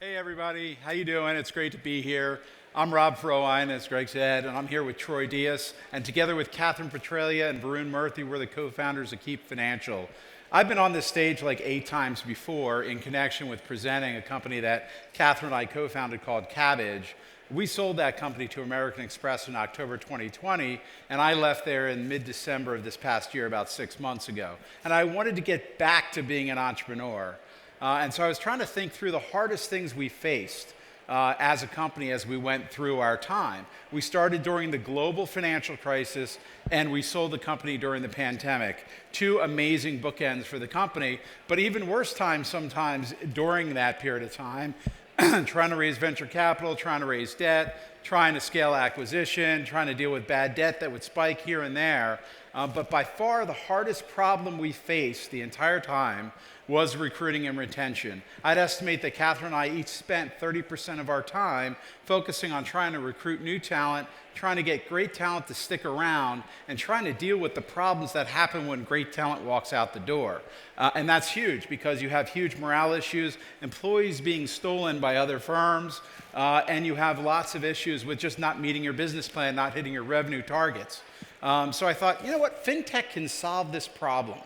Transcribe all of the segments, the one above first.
Hey everybody, how you doing? It's great to be here. I'm Rob Frohine, as Greg said, and I'm here with Troy Diaz. And together with Catherine Petralia and Varun Murthy, we're the co-founders of Keep Financial. I've been on this stage like 8 times before in connection with presenting a company that Catherine and I co-founded called Cabbage. We sold that company to American Express in October 2020, and I left there in mid-December of this past year, about 6 months ago. And I wanted to get back to being an entrepreneur. And so I was trying to think through the hardest things we faced as a company as we went through our time. We started during the global financial crisis, and we sold the company during the pandemic. 2 amazing bookends for the company, but even worse times sometimes during that period of time, trying to raise venture capital, trying to raise debt, trying to scale acquisition, trying to deal with bad debt that would spike here and there. But by far the hardest problem we faced the entire time was recruiting and retention. I'd estimate that Catherine and I each spent 30% of our time focusing on trying to recruit new talent, trying to get great talent to stick around, and trying to deal with the problems that happen when great talent walks out the door. And that's huge because you have huge morale issues, employees being stolen by other firms, and you have lots of issues with just not meeting your business plan, not hitting your revenue targets. So I thought, you know what, FinTech can solve this problem.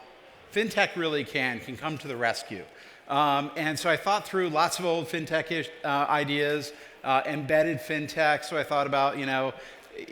FinTech really can come to the rescue. And so I thought through lots of old FinTech ideas, embedded FinTech. So I thought about,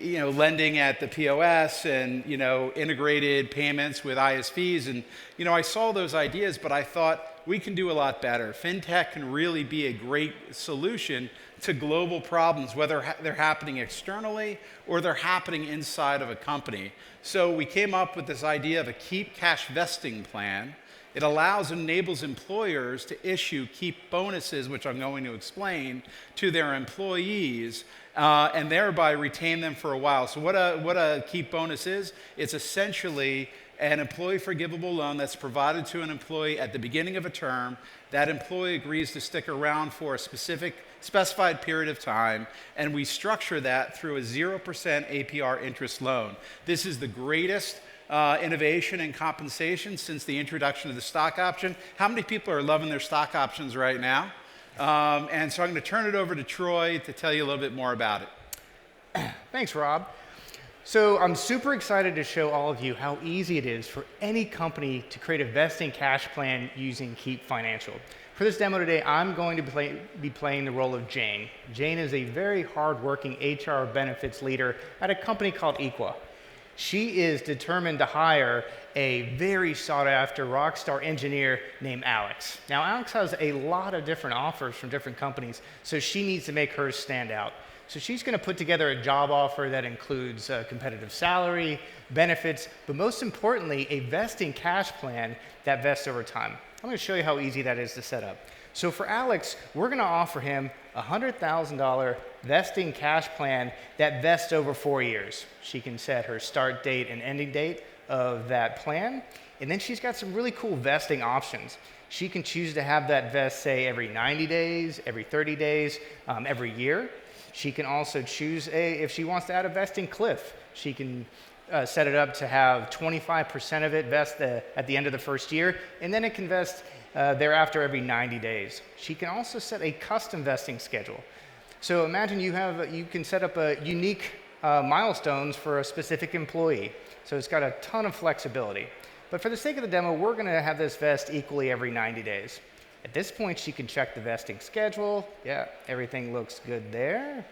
lending at the POS and, integrated payments with ISVs. And, I saw those ideas, but I thought we can do a lot better. FinTech can really be a great solution to global problems, whether they're happening externally or they're happening inside of a company. So we came up with this idea of a Keep cash vesting plan. It allows and enables employers to issue Keep bonuses, which I'm going to explain, to their employees, and thereby retain them for a while. So what a Keep bonus is, it's essentially an employee forgivable loan that's provided to an employee at the beginning of a term. That employee agrees to stick around for a specified period of time, and we structure that through a 0% APR interest loan. This is the greatest innovation in compensation since the introduction of the stock option. How many people are loving their stock options right now? And so I'm going to turn it over to Troy to tell you a little bit more about it. Thanks, Rob. So I'm super excited to show all of you how easy it is for any company to create a vesting cash plan using Keep Financial. For this demo today, I'm going to be playing the role of Jane. Jane is a very hardworking HR benefits leader at a company called Equa. She is determined to hire a very sought-after rock star engineer named Alex. Now, Alex has a lot of different offers from different companies, so she needs to make hers stand out. So she's going to put together a job offer that includes a competitive salary, benefits, but most importantly, a vesting cash plan that vests over time. I'm going to show you how easy that is to set up. So for Alex, we're going to offer him a $100,000 vesting cash plan that vests over 4 years. She can set her start date and ending date of that plan, and then she's got some really cool vesting options. She can choose to have that vest, say, every 90 days, every 30 days, every year. She can also choose, if she wants to add a vesting cliff, she can set it up to have 25% of it vest at the end of the first year, and then it can vest thereafter every 90 days. She can also set a custom vesting schedule. So imagine you can set up a unique milestones for a specific employee. So it's got a ton of flexibility. But for the sake of the demo, we're going to have this vest equally every 90 days. At this point, she can check the vesting schedule. Yeah, everything looks good there.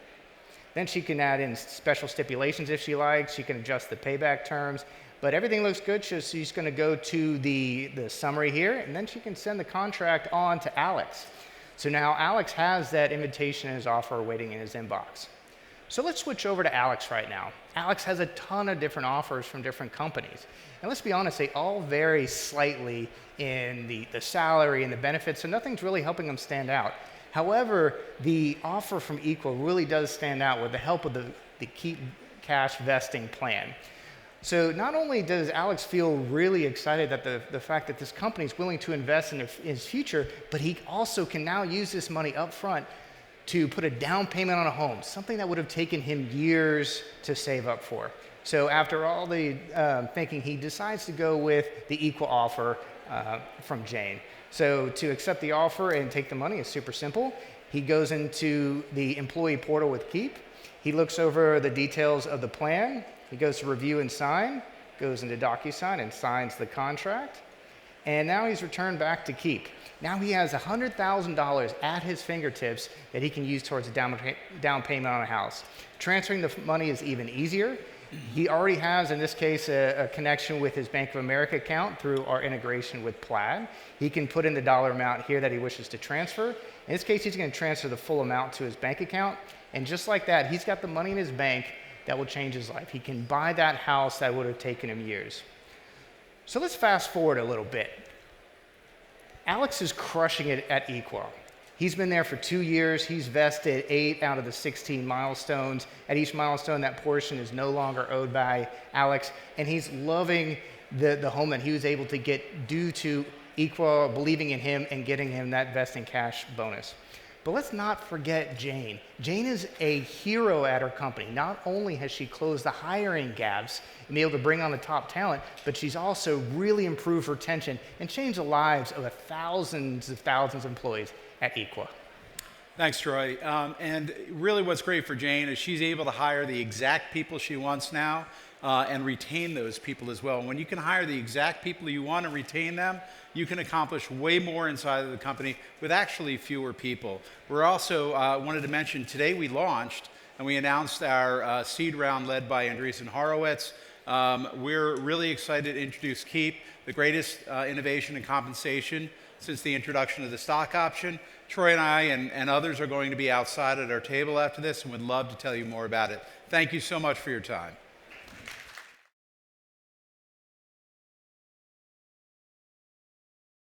Then she can add in special stipulations if she likes. She can adjust the payback terms. But everything looks good, so she's going to go to the summary here, and then she can send the contract on to Alex. So now Alex has that invitation and his offer waiting in his inbox. So let's switch over to Alex right now. Alex has a ton of different offers from different companies. And let's be honest, they all vary slightly in the salary and the benefits, so nothing's really helping them stand out. However, the offer from Equa really does stand out with the help of the Keep Cash vesting plan. So not only does Alex feel really excited that the fact that this company is willing to invest in his future, but he also can now use this money up front to put a down payment on a home, something that would have taken him years to save up for. So after all the thinking, he decides to go with the Equa offer from Jane. So to accept the offer and take the money is super simple. He goes into the employee portal with Keep. He looks over the details of the plan. He goes to review and sign, goes into DocuSign and signs the contract. And now he's returned back to Keep. Now he has $100,000 at his fingertips that he can use towards a down payment on a house. Transferring the money is even easier. He already has, in this case, a connection with his Bank of America account through our integration with Plaid. He can put in the dollar amount here that he wishes to transfer. In this case, he's going to transfer the full amount to his bank account. And just like that, he's got the money in his bank that will change his life. He can buy that house that would have taken him years. So let's fast forward a little bit. Alex is crushing it at Equa. He's been there for 2 years. He's vested 8 out of the 16 milestones. At each milestone, that portion is no longer owed by Alex, and he's loving the home that he was able to get due to Equa believing in him and getting him that vesting cash bonus. But let's not forget Jane. Jane is a hero at her company. Not only has she closed the hiring gaps and been able to bring on the top talent, but she's also really improved retention and changed the lives of thousands of employees at Equa. Thanks, Troy. And really what's great for Jane is she's able to hire the exact people she wants now and retain those people as well. When you can hire the exact people you want and retain them, you can accomplish way more inside of the company with actually fewer people. We're also wanted to mention today we launched and we announced our seed round led by Andreessen Horowitz. We're really excited to introduce Keep, the greatest innovation in compensation since the introduction of the stock option. Troy and I and others are going to be outside at our table after this and would love to tell you more about it. Thank you so much for your time.